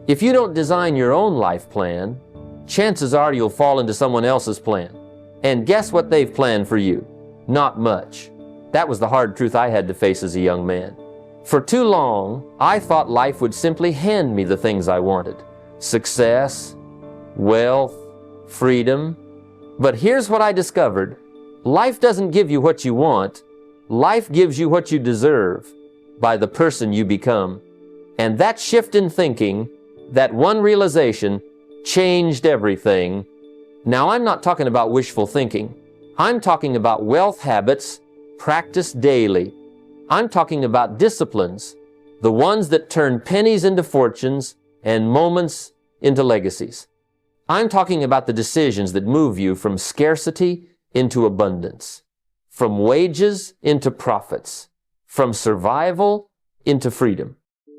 If you don't design your own life plan, chances are you'll fall into someone else's plan. And guess what they've planned for you? Not much. That was the hard truth I had to face as a young man. For too long, I thought life would simply hand me the things I wanted. Success, wealth, freedom. But here's what I discovered. Life doesn't give you what you want. Life gives you what you deserve by the person you become. And that shift in thinking, that one realization, changed everything. Now, I'm not talking about wishful thinking. I'm talking about wealth habits practiced daily. I'm talking about disciplines, the ones that turn pennies into fortunes and moments into legacies. I'm talking about the decisions that move you from scarcity into abundance, from wages into profits, from survival into freedom.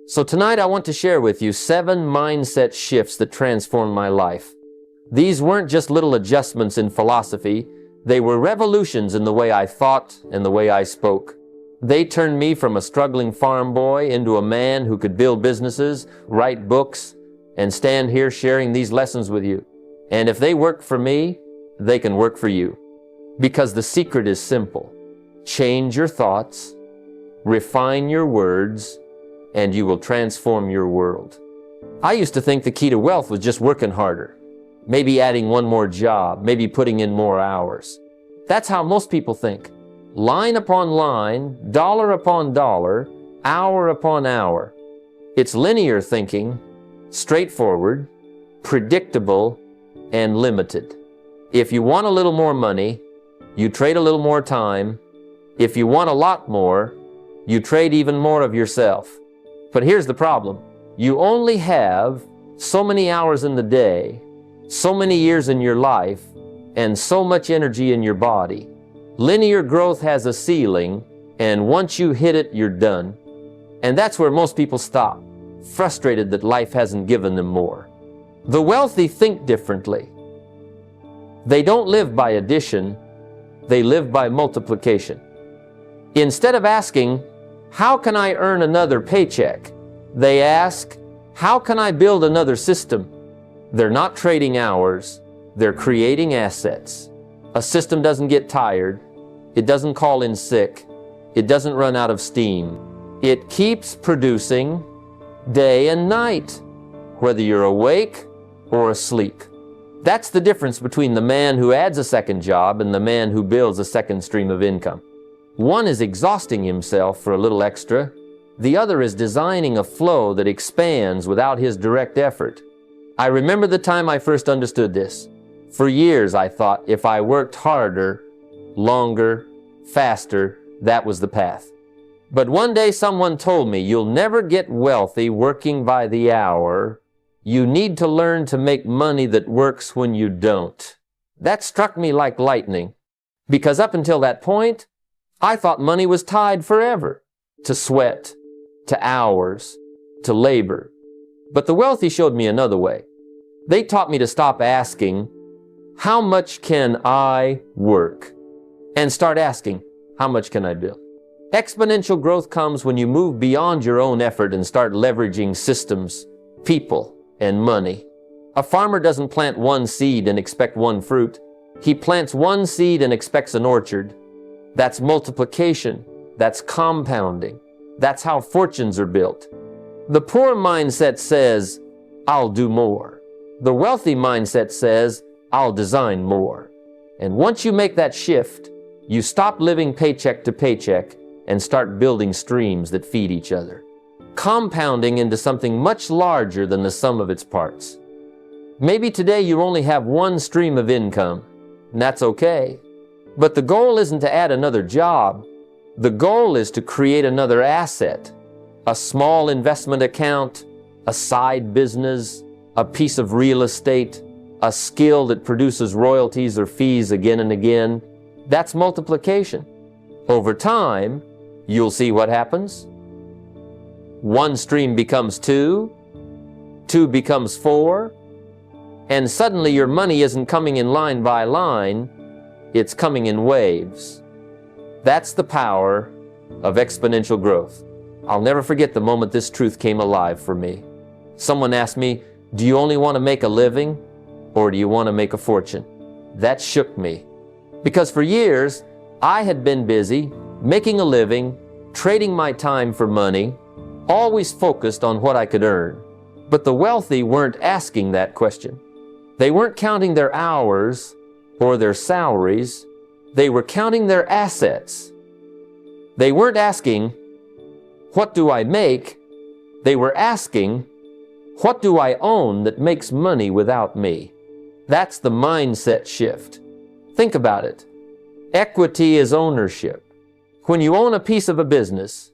So tonight I want to share with you 7 mindset shifts that transformed my life. These weren't just little adjustments in philosophy. They were revolutions in the way I thought and the way I spoke. They turned me from a struggling farm boy into a man who could build businesses, write books, and stand here sharing these lessons with you. And if they work for me, they can work for you. Because the secret is simple. Change your thoughts, refine your words, and you will transform your world. I used to think the key to wealth was just working harder. Maybe adding one more job, maybe putting in more hours. That's how most people think. Line upon line, dollar upon dollar, hour upon hour. It's linear thinking, straightforward, predictable, and limited. If you want a little more money, you trade a little more time. If you want a lot more, you trade even more of yourself. But here's the problem. You only have so many hours in the day, so many years in your life, and so much energy in your body. Linear growth has a ceiling, and once you hit it, you're done. And that's where most people stop, frustrated that life hasn't given them more. The wealthy think differently. They don't live by addition, they live by multiplication. Instead of asking, how can I earn another paycheck? They ask, how can I build another system? They're not trading hours, they're creating assets. A system doesn't get tired, it doesn't call in sick, it doesn't run out of steam. It keeps producing day and night, whether you're awake or asleep. That's the difference between the man who adds a second job and the man who builds a second stream of income. One is exhausting himself for a little extra. The other is designing a flow that expands without his direct effort. I remember the time I first understood this. For years I thought if I worked harder, longer, faster, that was the path. But one day someone told me, you'll never get wealthy working by the hour. You need to learn to make money that works when you don't. That struck me like lightning, because up until that point, I thought money was tied forever to sweat, to hours, to labor. But the wealthy showed me another way. They taught me to stop asking, how much can I work? And start asking, how much can I build? Exponential growth comes when you move beyond your own effort and start leveraging systems, people, and money. A farmer doesn't plant one seed and expect one fruit. He plants one seed and expects an orchard. That's multiplication. That's compounding. That's how fortunes are built. The poor mindset says, I'll do more. The wealthy mindset says, I'll design more. And once you make that shift, you stop living paycheck to paycheck and start building streams that feed each other, compounding into something much larger than the sum of its parts. Maybe today you only have one stream of income, and that's okay. But the goal isn't to add another job. The goal is to create another asset, a small investment account, a side business, a piece of real estate, a skill that produces royalties or fees again and again. That's multiplication. Over time, you'll see what happens. One stream becomes two, two becomes four, and suddenly your money isn't coming in line by line, it's coming in waves. That's the power of exponential growth. I'll never forget the moment this truth came alive for me. Someone asked me, "Do you only want to make a living or do you want to make a fortune?" That shook me. Because for years, I had been busy making a living, trading my time for money, always focused on what I could earn. But the wealthy weren't asking that question. They weren't counting their hours or their salaries. They were counting their assets. They weren't asking, "What do I make?" They were asking, "What do I own that makes money without me?" That's the mindset shift. Think about it. Equity is ownership. When you own a piece of a business,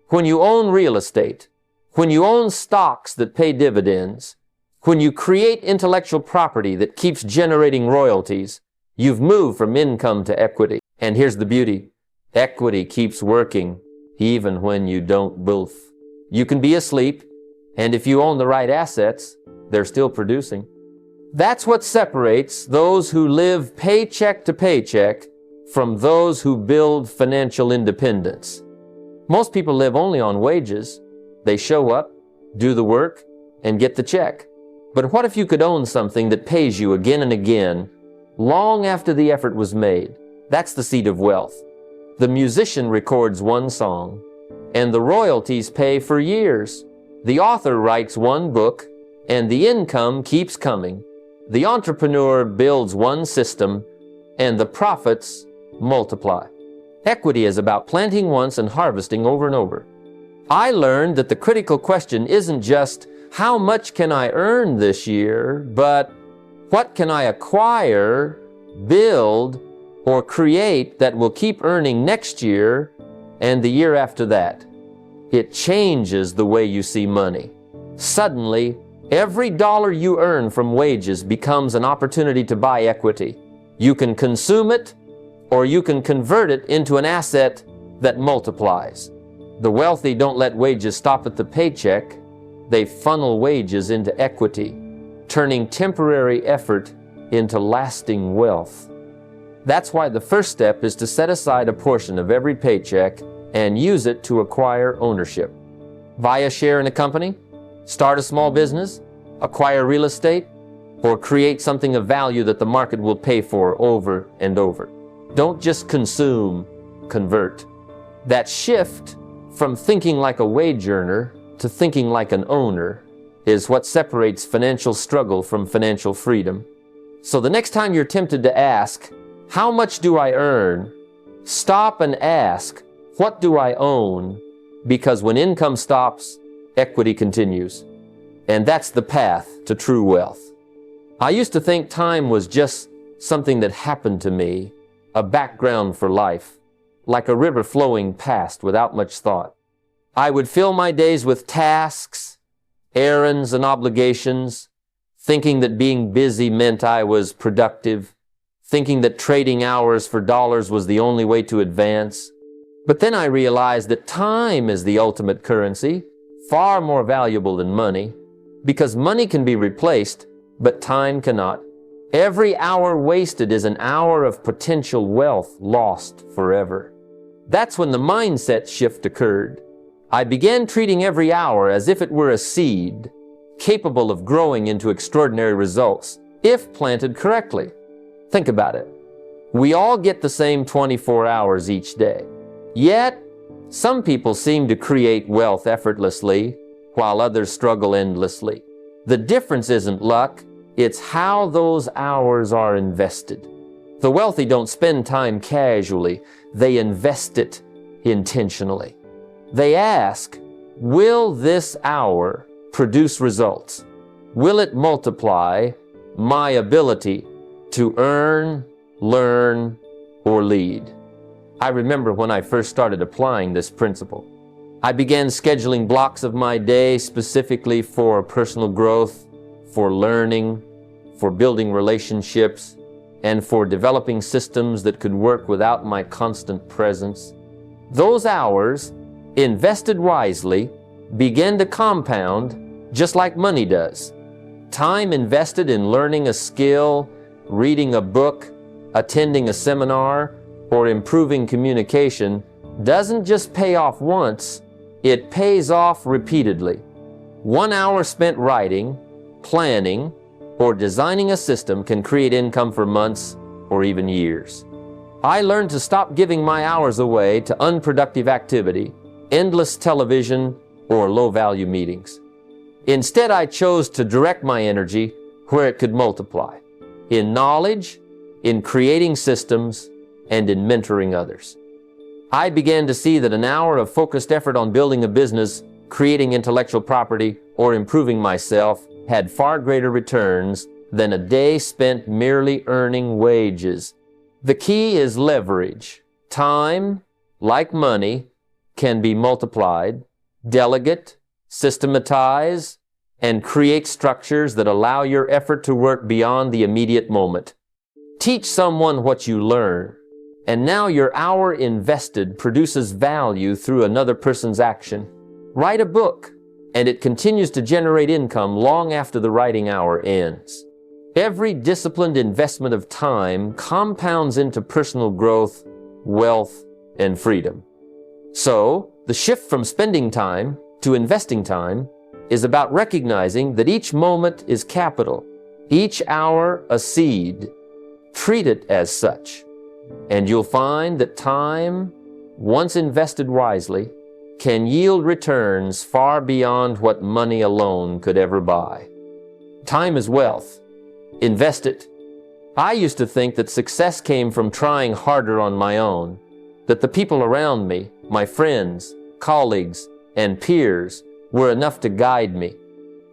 when you own real estate, when you own stocks that pay dividends, when you create intellectual property that keeps generating royalties, you've moved from income to equity. And here's the beauty. Equity keeps working even when you don't both. You can be asleep, and if you own the right assets, they're still producing. That's what separates those who live paycheck to paycheck from those who build financial independence. Most people live only on wages. They show up, do the work, and get the check. But what if you could own something that pays you again and again, long after the effort was made? That's the seed of wealth. The musician records one song, and the royalties pay for years. The author writes one book, and the income keeps coming. The entrepreneur builds one system, and the profits multiply. Equity is about planting once and harvesting over and over. I learned that the critical question isn't just, how much can I earn this year, but what can I acquire, build, or create that will keep earning next year and the year after that? It changes the way you see money. Suddenly, every dollar you earn from wages becomes an opportunity to buy equity. You can consume it, or you can convert it into an asset that multiplies. The wealthy don't let wages stop at the paycheck. They funnel wages into equity, turning temporary effort into lasting wealth. That's why the first step is to set aside a portion of every paycheck and use it to acquire ownership. Buy a share in a company, start a small business, acquire real estate, or create something of value that the market will pay for over and over. Don't just consume, convert. That shift from thinking like a wage earner to thinking like an owner is what separates financial struggle from financial freedom. So the next time you're tempted to ask, "How much do I earn?" stop and ask, "What do I own?" Because when income stops, equity continues. And that's the path to true wealth. I used to think time was just something that happened to me, a background for life, like a river flowing past without much thought. I would fill my days with tasks, errands, and obligations, thinking that being busy meant I was productive, thinking that trading hours for dollars was the only way to advance. But then I realized that time is the ultimate currency, far more valuable than money, because money can be replaced, but time cannot. Every hour wasted is an hour of potential wealth lost forever. That's when the mindset shift occurred. I began treating every hour as if it were a seed, capable of growing into extraordinary results, if planted correctly. Think about it. We all get the same 24 hours each day. Yet, some people seem to create wealth effortlessly, while others struggle endlessly. The difference isn't luck, it's how those hours are invested. The wealthy don't spend time casually, they invest it intentionally. They ask, will this hour produce results? Will it multiply my ability to earn, learn, or lead? I remember when I first started applying this principle. I began scheduling blocks of my day specifically for personal growth, for learning, for building relationships, and for developing systems that could work without my constant presence. Those hours, invested wisely, began to compound just like money does. Time invested in learning a skill, reading a book, attending a seminar, or improving communication doesn't just pay off once, it pays off repeatedly. 1 hour spent writing, planning, or designing a system can create income for months or even years. I learned to stop giving my hours away to unproductive activity, endless television, or low-value meetings. Instead, I chose to direct my energy where it could multiply, in knowledge, in creating systems, and in mentoring others. I began to see that an hour of focused effort on building a business, creating intellectual property, or improving myself had far greater returns than a day spent merely earning wages. The key is leverage. Time, like money, can be multiplied, delegate, systematize, and create structures that allow your effort to work beyond the immediate moment. Teach someone what you learn, and now your hour invested produces value through another person's action. Write a book, and it continues to generate income long after the writing hour ends. Every disciplined investment of time compounds into personal growth, wealth, and freedom. So, the shift from spending time to investing time is about recognizing that each moment is capital, each hour a seed. Treat it as such, and you'll find that time, once invested wisely, can yield returns far beyond what money alone could ever buy. Time is wealth. Invest it. I used to think that success came from trying harder on my own, that the people around me, my friends, colleagues, and peers, were enough to guide me.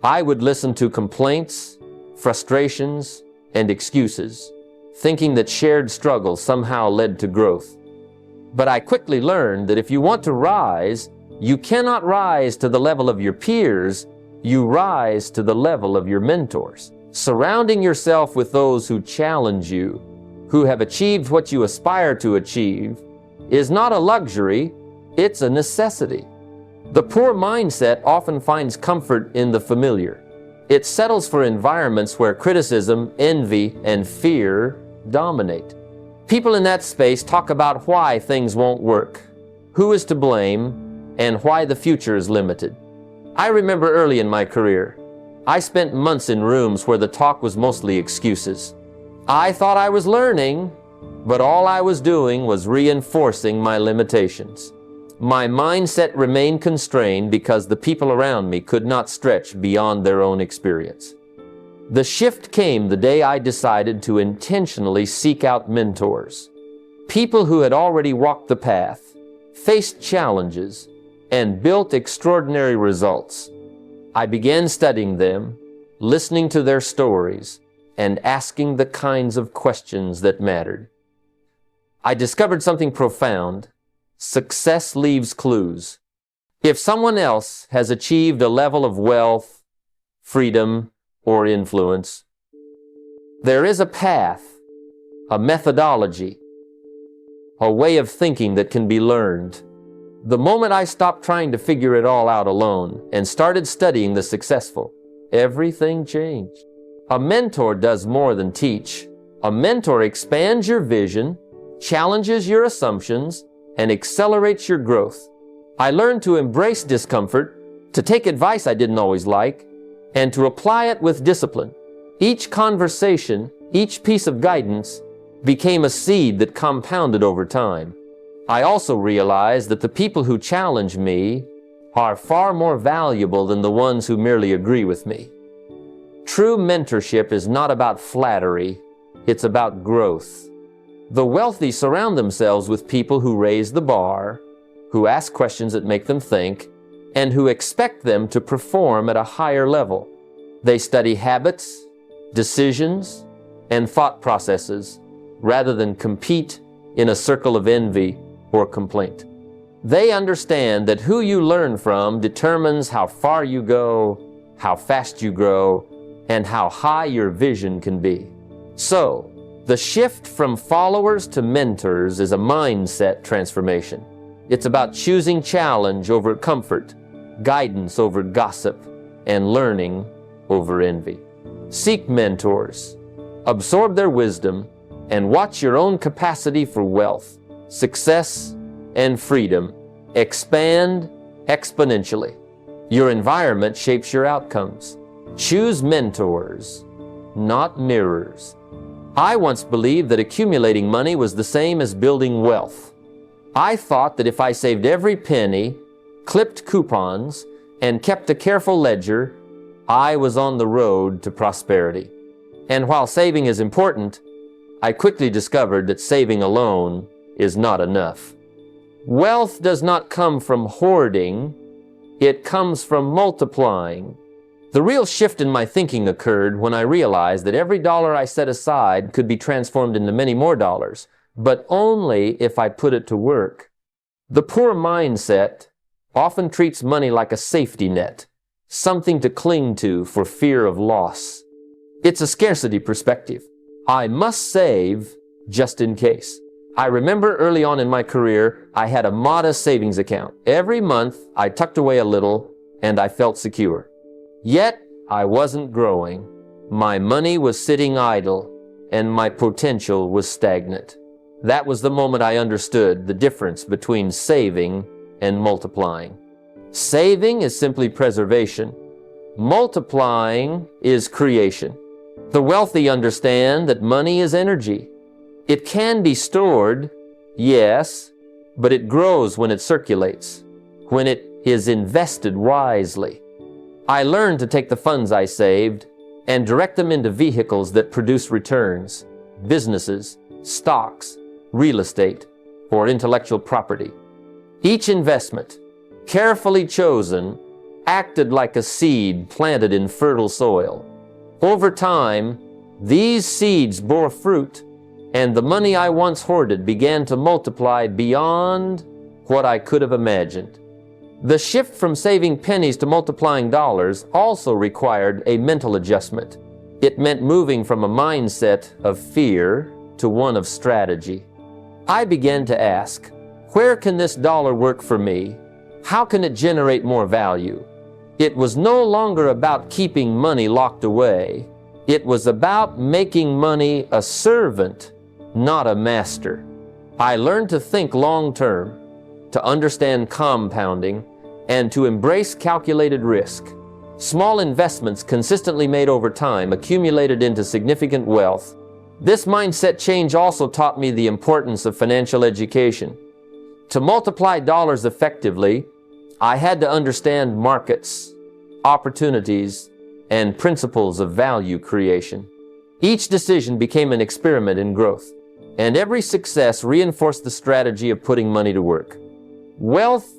I would listen to complaints, frustrations, and excuses, thinking that shared struggle somehow led to growth. But I quickly learned that if you want to rise, you cannot rise to the level of your peers, you rise to the level of your mentors. Surrounding yourself with those who challenge you, who have achieved what you aspire to achieve, is not a luxury, it's a necessity. The poor mindset often finds comfort in the familiar. It settles for environments where criticism, envy, and fear dominate. People in that space talk about why things won't work, who is to blame, and why the future is limited. I remember early in my career, I spent months in rooms where the talk was mostly excuses. I thought I was learning, but all I was doing was reinforcing my limitations. My mindset remained constrained because the people around me could not stretch beyond their own experience. The shift came the day I decided to intentionally seek out mentors. People who had already walked the path, faced challenges, and built extraordinary results. I began studying them, listening to their stories, and asking the kinds of questions that mattered. I discovered something profound. Success leaves clues. If someone else has achieved a level of wealth, freedom, or influence, there is a path, a methodology, a way of thinking that can be learned. The moment I stopped trying to figure it all out alone and started studying the successful, everything changed. A mentor does more than teach. A mentor expands your vision, challenges your assumptions, and accelerates your growth. I learned to embrace discomfort, to take advice I didn't always like, and to apply it with discipline. Each conversation, each piece of guidance became a seed that compounded over time. I also realized that the people who challenge me are far more valuable than the ones who merely agree with me. True mentorship is not about flattery, it's about growth. The wealthy surround themselves with people who raise the bar, who ask questions that make them think, and who expect them to perform at a higher level. They study habits, decisions, and thought processes rather than compete in a circle of envy or complaint. They understand that who you learn from determines how far you go, how fast you grow, and how high your vision can be. So, the shift from followers to mentors is a mindset transformation. It's about choosing challenge over comfort, guidance over gossip, and learning over envy. Seek mentors, absorb their wisdom, and watch your own capacity for wealth, success, and freedom expand exponentially. Your environment shapes your outcomes. Choose mentors, not mirrors. I once believed that accumulating money was the same as building wealth. I thought that if I saved every penny, clipped coupons, and kept a careful ledger, I was on the road to prosperity. And while saving is important, I quickly discovered that saving alone is not enough. Wealth does not come from hoarding, it comes from multiplying. The real shift in my thinking occurred when I realized that every dollar I set aside could be transformed into many more dollars, but only if I put it to work. The poor mindset often treats money like a safety net, something to cling to for fear of loss. It's a scarcity perspective. I must save just in case. I remember early on in my career, I had a modest savings account. Every month, I tucked away a little, and I felt secure. Yet, I wasn't growing. My money was sitting idle, and my potential was stagnant. That was the moment I understood the difference between saving and multiplying. Saving is simply preservation. Multiplying is creation. The wealthy understand that money is energy. It can be stored, yes, but it grows when it circulates, when it is invested wisely. I learned to take the funds I saved and direct them into vehicles that produce returns, businesses, stocks, real estate, or intellectual property. Each investment, carefully chosen, acted like a seed planted in fertile soil. Over time, these seeds bore fruit, and the money I once hoarded began to multiply beyond what I could have imagined. The shift from saving pennies to multiplying dollars also required a mental adjustment. It meant moving from a mindset of fear to one of strategy. I began to ask, where can this dollar work for me? How can it generate more value? It was no longer about keeping money locked away. It was about making money a servant, not a master. I learned to think long-term, to understand compounding, and to embrace calculated risk. Small investments consistently made over time accumulated into significant wealth. This mindset change also taught me the importance of financial education. To multiply dollars effectively, I had to understand markets, opportunities, and principles of value creation. Each decision became an experiment in growth, and every success reinforced the strategy of putting money to work. Wealth,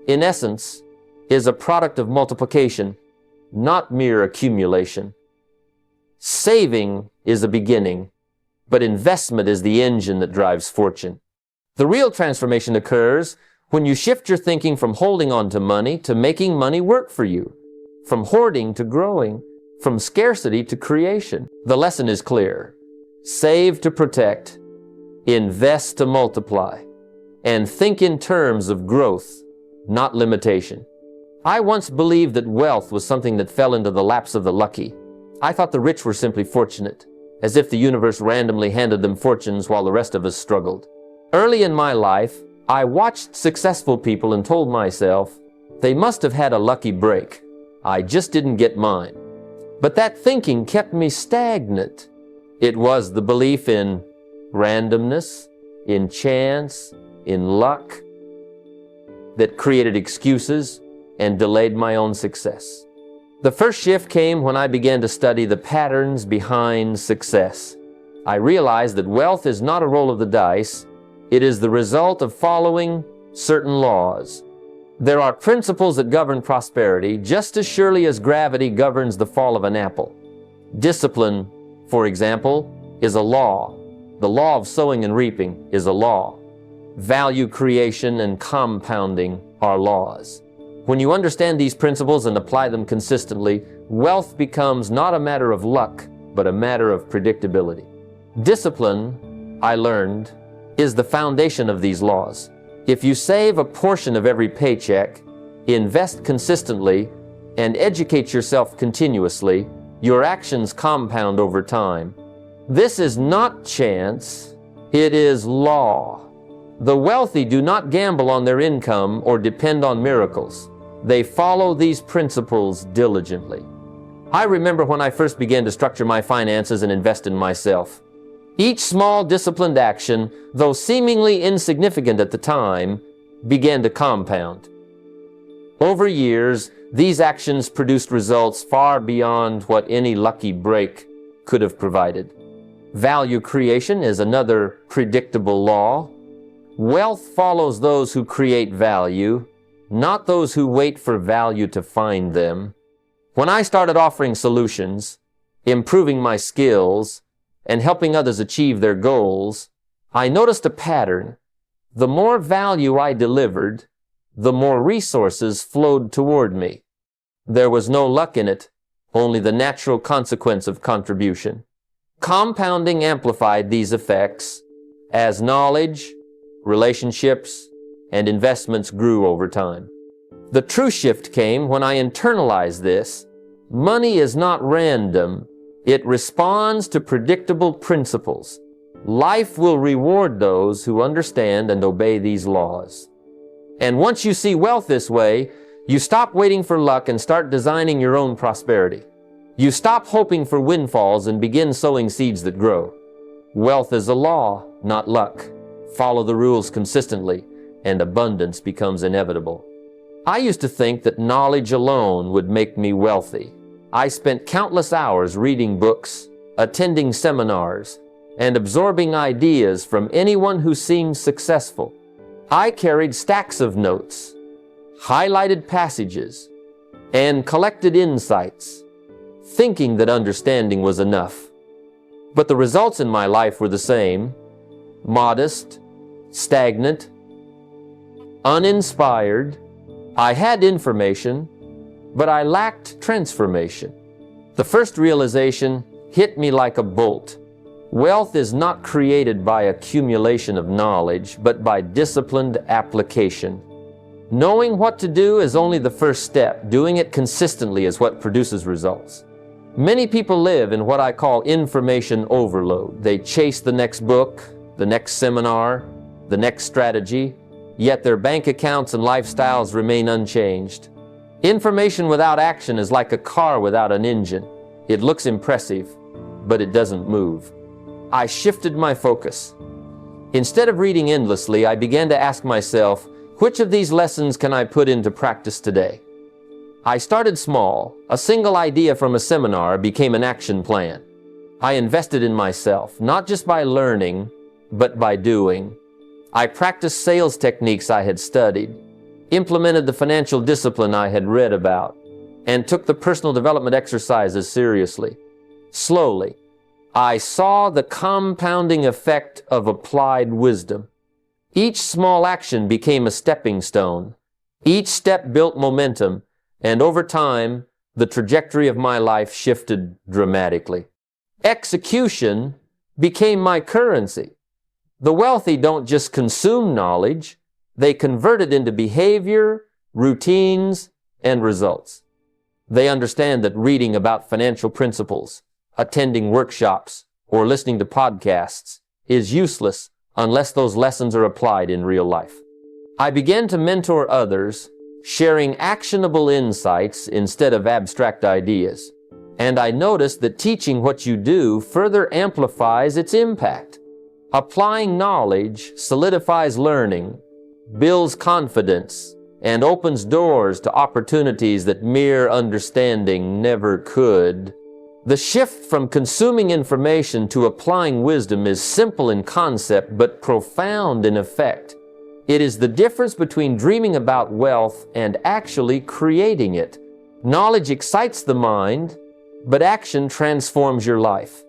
in essence, is a product of multiplication, not mere accumulation. Saving is a beginning, but investment is the engine that drives fortune. The real transformation occurs when you shift your thinking from holding on to money to making money work for you, from hoarding to growing, from scarcity to creation. The lesson is clear. Save to protect, invest to multiply, and think in terms of growth, not limitation. I once believed that wealth was something that fell into the laps of the lucky. I thought the rich were simply fortunate, as if the universe randomly handed them fortunes while the rest of us struggled. Early in my life, I watched successful people and told myself, they must have had a lucky break. I just didn't get mine. But that thinking kept me stagnant. It was the belief in randomness, in chance, in luck, that created excuses and delayed my own success. The first shift came when I began to study the patterns behind success. I realized that wealth is not a roll of the dice. It is the result of following certain laws. There are principles that govern prosperity just as surely as gravity governs the fall of an apple. Discipline, for example, is a law. The law of sowing and reaping is a law. Value creation and compounding are laws. When you understand these principles and apply them consistently, wealth becomes not a matter of luck, but a matter of predictability. Discipline, I learned, is the foundation of these laws. If you save a portion of every paycheck, invest consistently, and educate yourself continuously, your actions compound over time. This is not chance, it is law. The wealthy do not gamble on their income or depend on miracles. They follow these principles diligently. I remember when I first began to structure my finances and invest in myself. Each small disciplined action, though seemingly insignificant at the time, began to compound. Over years, these actions produced results far beyond what any lucky break could have provided. Value creation is another predictable law. Wealth follows those who create value, not those who wait for value to find them. When I started offering solutions, improving my skills, and helping others achieve their goals, I noticed a pattern. The more value I delivered, the more resources flowed toward me. There was no luck in it, only the natural consequence of contribution. Compounding amplified these effects as knowledge, relationships, and investments grew over time. The true shift came when I internalized this. Money is not random. It responds to predictable principles. Life will reward those who understand and obey these laws. And once you see wealth this way, you stop waiting for luck and start designing your own prosperity. You stop hoping for windfalls and begin sowing seeds that grow. Wealth is a law, not luck. Follow the rules consistently, and abundance becomes inevitable. I used to think that knowledge alone would make me wealthy. I spent countless hours reading books, attending seminars, and absorbing ideas from anyone who seemed successful. I carried stacks of notes, highlighted passages, and collected insights, thinking that understanding was enough. But the results in my life were the same: modest, stagnant, uninspired. I had information, but I lacked transformation. The first realization hit me like a bolt. Wealth is not created by accumulation of knowledge, but by disciplined application. Knowing what to do is only the first step. Doing it consistently is what produces results. Many people live in what I call information overload. They chase the next book, the next seminar, the next strategy, yet their bank accounts and lifestyles remain unchanged. Information without action is like a car without an engine. It looks impressive, but it doesn't move. I shifted my focus. Instead of reading endlessly, I began to ask myself, which of these lessons can I put into practice today? I started small. A single idea from a seminar became an action plan. I invested in myself, not just by learning, but by doing. I practiced sales techniques I had studied, implemented the financial discipline I had read about, and took the personal development exercises seriously. Slowly, I saw the compounding effect of applied wisdom. Each small action became a stepping stone. Each step built momentum, and over time, the trajectory of my life shifted dramatically. Execution became my currency. The wealthy don't just consume knowledge, they convert it into behavior, routines, and results. They understand that reading about financial principles, attending workshops, or listening to podcasts is useless unless those lessons are applied in real life. I began to mentor others, sharing actionable insights instead of abstract ideas. And I noticed that teaching what you do further amplifies its impact. Applying knowledge solidifies learning, builds confidence, and opens doors to opportunities that mere understanding never could. The shift from consuming information to applying wisdom is simple in concept but profound in effect. It is the difference between dreaming about wealth and actually creating it. Knowledge excites the mind, but action transforms your life.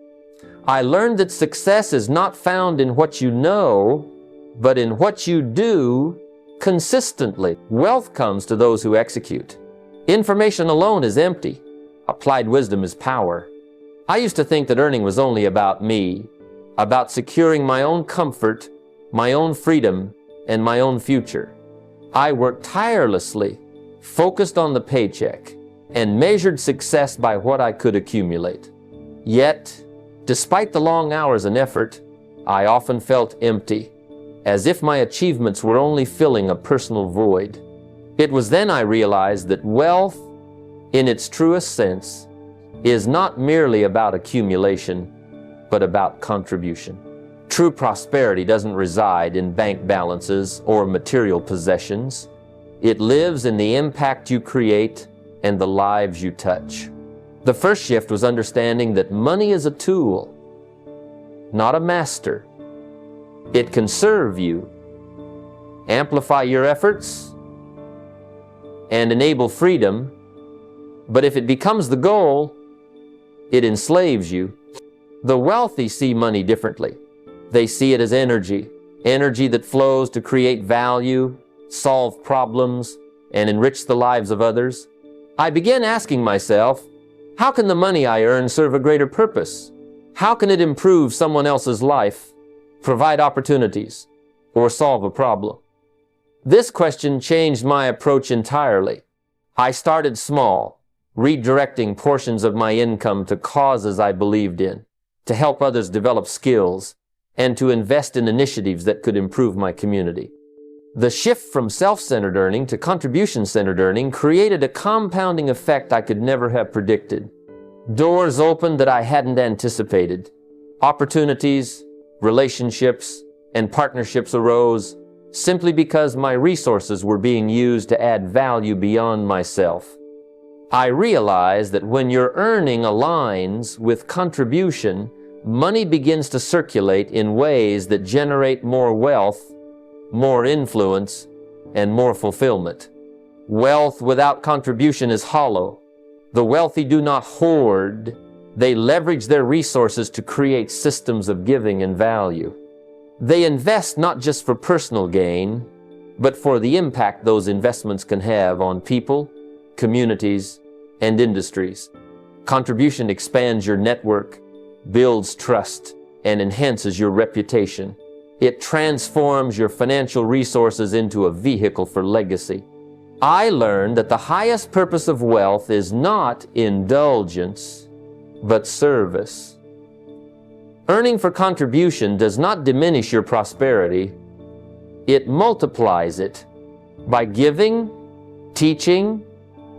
I learned that success is not found in what you know, but in what you do consistently. Wealth comes to those who execute. Information alone is empty. Applied wisdom is power. I used to think that earning was only about me, about securing my own comfort, my own freedom, and my own future. I worked tirelessly, focused on the paycheck, and measured success by what I could accumulate. Yet, despite the long hours and effort, I often felt empty, as if my achievements were only filling a personal void. It was then I realized that wealth, in its truest sense, is not merely about accumulation, but about contribution. True prosperity doesn't reside in bank balances or material possessions. It lives in the impact you create and the lives you touch. The first shift was understanding that money is a tool, not a master. It can serve you, amplify your efforts, and enable freedom, but if it becomes the goal, it enslaves you. The wealthy see money differently. They see it as energy that flows to create value, solve problems, and enrich the lives of others. I began asking myself, how can the money I earn serve a greater purpose? How can it improve someone else's life, provide opportunities, or solve a problem? This question changed my approach entirely. I started small, redirecting portions of my income to causes I believed in, to help others develop skills, and to invest in initiatives that could improve my community. The shift from self-centered earning to contribution-centered earning created a compounding effect I could never have predicted. Doors opened that I hadn't anticipated. Opportunities, relationships, and partnerships arose simply because my resources were being used to add value beyond myself. I realized that when your earning aligns with contribution, money begins to circulate in ways that generate more wealth, more influence, and more fulfillment. Wealth without contribution is hollow. The wealthy do not hoard. They leverage their resources to create systems of giving and value. They invest not just for personal gain, but for the impact those investments can have on people, communities, and industries. Contribution expands your network, builds trust, and enhances your reputation. It transforms your financial resources into a vehicle for legacy. I learned that the highest purpose of wealth is not indulgence, but service. Earning for contribution does not diminish your prosperity. It multiplies it by giving, teaching,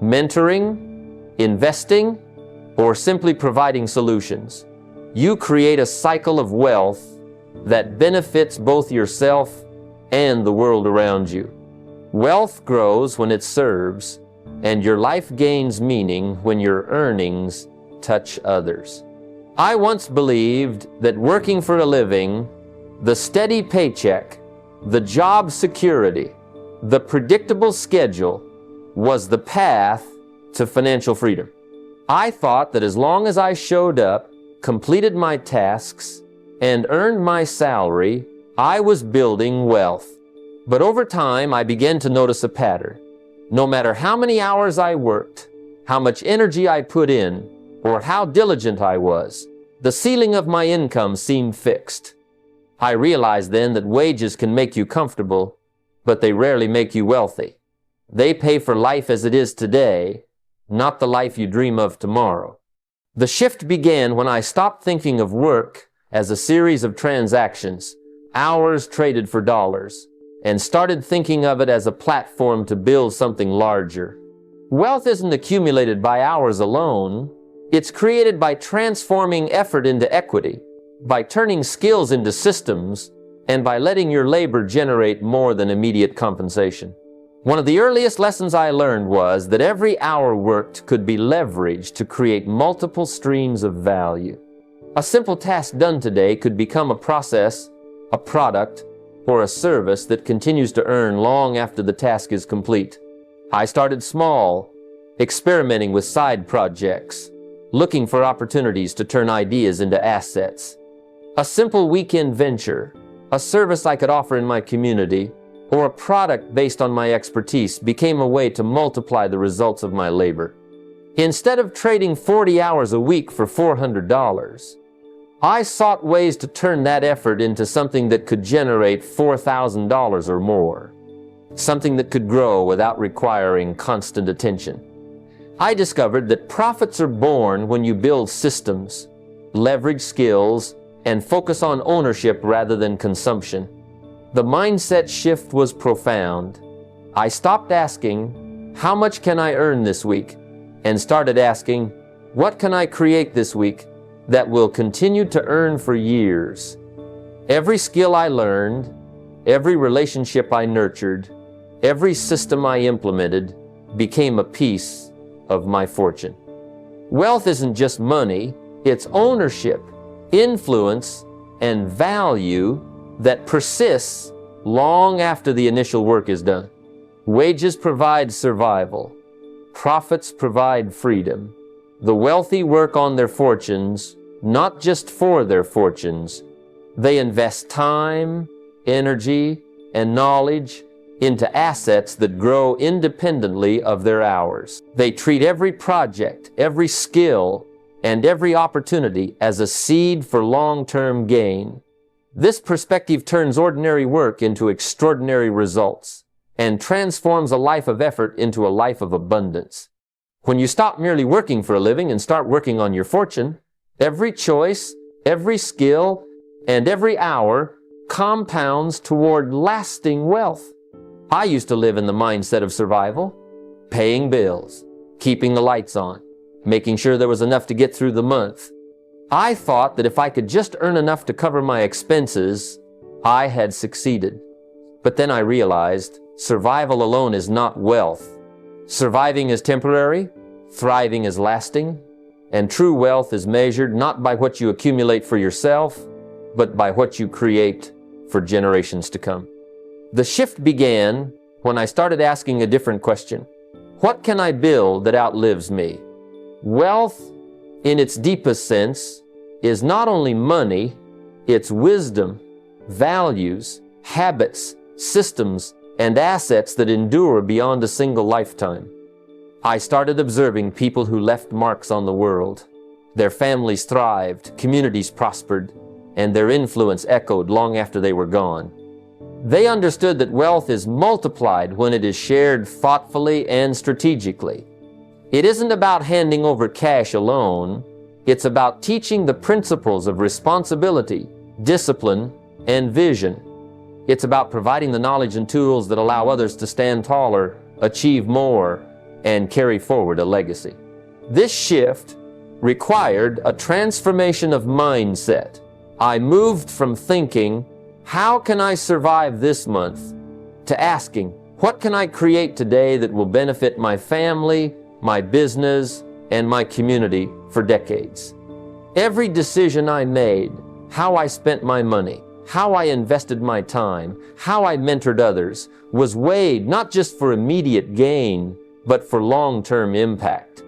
mentoring, investing, or simply providing solutions. You create a cycle of wealth that benefits both yourself and the world around you. Wealth grows when it serves, and your life gains meaning when your earnings touch others. I once believed that working for a living, the steady paycheck, the job security, the predictable schedule was the path to financial freedom. I thought that as long as I showed up, completed my tasks, and earned my salary, I was building wealth. But over time, I began to notice a pattern. No matter how many hours I worked, how much energy I put in, or how diligent I was, the ceiling of my income seemed fixed. I realized then that wages can make you comfortable, but they rarely make you wealthy. They pay for life as it is today, not the life you dream of tomorrow. The shift began when I stopped thinking of work as a series of transactions, hours traded for dollars, and started thinking of it as a platform to build something larger. Wealth isn't accumulated by hours alone. It's created by transforming effort into equity, by turning skills into systems, and by letting your labor generate more than immediate compensation. One of the earliest lessons I learned was that every hour worked could be leveraged to create multiple streams of value. A simple task done today could become a process, a product, or a service that continues to earn long after the task is complete. I started small, experimenting with side projects, looking for opportunities to turn ideas into assets. A simple weekend venture, a service I could offer in my community, or a product based on my expertise became a way to multiply the results of my labor. Instead of trading 40 hours a week for $400, I sought ways to turn that effort into something that could generate $4,000 or more, something that could grow without requiring constant attention. I discovered that profits are born when you build systems, leverage skills, and focus on ownership rather than consumption. The mindset shift was profound. I stopped asking, how much can I earn this week? And started asking, what can I create this week that will continue to earn for years? Every skill I learned, every relationship I nurtured, every system I implemented became a piece of my fortune. Wealth isn't just money, it's ownership, influence, and value that persists long after the initial work is done. Wages provide survival. Profits provide freedom. The wealthy work on their fortunes, not just for their fortunes. They invest time, energy, and knowledge into assets that grow independently of their hours. They treat every project, every skill, and every opportunity as a seed for long-term gain. This perspective turns ordinary work into extraordinary results and transforms a life of effort into a life of abundance. When you stop merely working for a living and start working on your fortune, every choice, every skill, and every hour compounds toward lasting wealth. I used to live in the mindset of survival, paying bills, keeping the lights on, making sure there was enough to get through the month. I thought that if I could just earn enough to cover my expenses, I had succeeded. But then I realized survival alone is not wealth. Surviving is temporary, thriving is lasting, and true wealth is measured not by what you accumulate for yourself, but by what you create for generations to come. The shift began when I started asking a different question. What can I build that outlives me? Wealth, in its deepest sense, is not only money, it's wisdom, values, habits, systems, and assets that endure beyond a single lifetime. I started observing people who left marks on the world. Their families thrived, communities prospered, and their influence echoed long after they were gone. They understood that wealth is multiplied when it is shared thoughtfully and strategically. It isn't about handing over cash alone. It's about teaching the principles of responsibility, discipline, and vision. It's about providing the knowledge and tools that allow others to stand taller, achieve more, and carry forward a legacy. This shift required a transformation of mindset. I moved from thinking, how can I survive this month, to asking, what can I create today that will benefit my family, my business, and my community for decades? Every decision I made, how I spent my money, how I invested my time, how I mentored others, was weighed not just for immediate gain, but for long-term impact.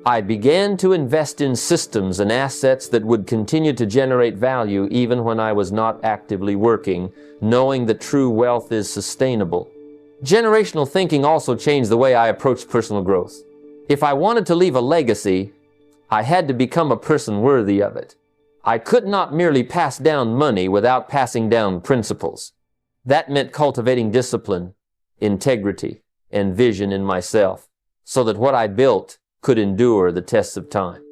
I began to invest in systems and assets that would continue to generate value even when I was not actively working, knowing that true wealth is sustainable. Generational thinking also changed the way I approached personal growth. If I wanted to leave a legacy, I had to become a person worthy of it. I could not merely pass down money without passing down principles. That meant cultivating discipline, integrity, and vision in myself, so that what I built could endure the tests of time.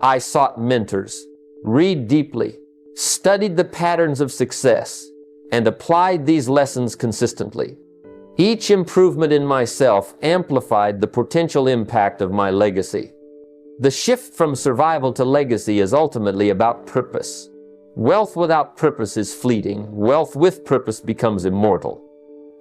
I sought mentors, read deeply, studied the patterns of success, and applied these lessons consistently. Each improvement in myself amplified the potential impact of my legacy. The shift from survival to legacy is ultimately about purpose. Wealth without purpose is fleeting. Wealth with purpose becomes immortal.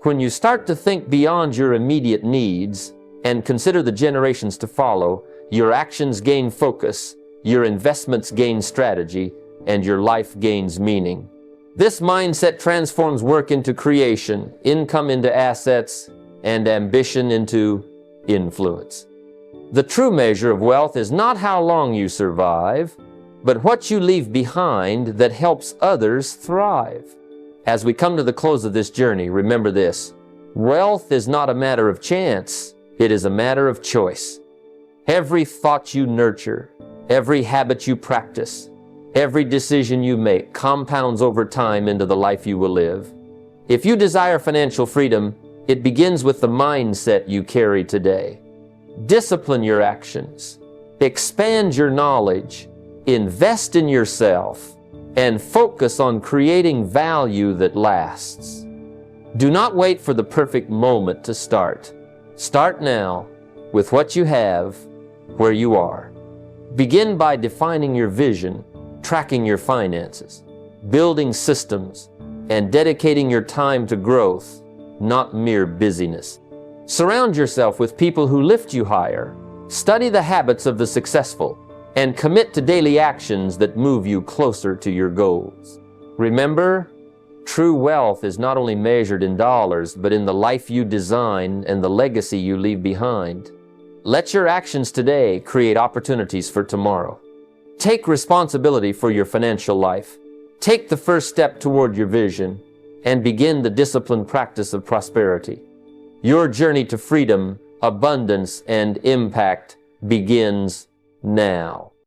When you start to think beyond your immediate needs and consider the generations to follow, your actions gain focus, your investments gain strategy, and your life gains meaning. This mindset transforms work into creation, income into assets, and ambition into influence. The true measure of wealth is not how long you survive, but what you leave behind that helps others thrive. As we come to the close of this journey, remember this: wealth is not a matter of chance, it is a matter of choice. Every thought you nurture, every habit you practice, every decision you make compounds over time into the life you will live. If you desire financial freedom, it begins with the mindset you carry today. Discipline your actions, expand your knowledge, invest in yourself, and focus on creating value that lasts. Do not wait for the perfect moment to start. Start now with what you have, where you are. Begin by defining your vision, tracking your finances, building systems, and dedicating your time to growth, not mere busyness. Surround yourself with people who lift you higher. Study the habits of the successful and commit to daily actions that move you closer to your goals. Remember, true wealth is not only measured in dollars, but in the life you design and the legacy you leave behind. Let your actions today create opportunities for tomorrow. Take responsibility for your financial life. Take the first step toward your vision and begin the disciplined practice of prosperity. Your journey to freedom, abundance, and impact begins now.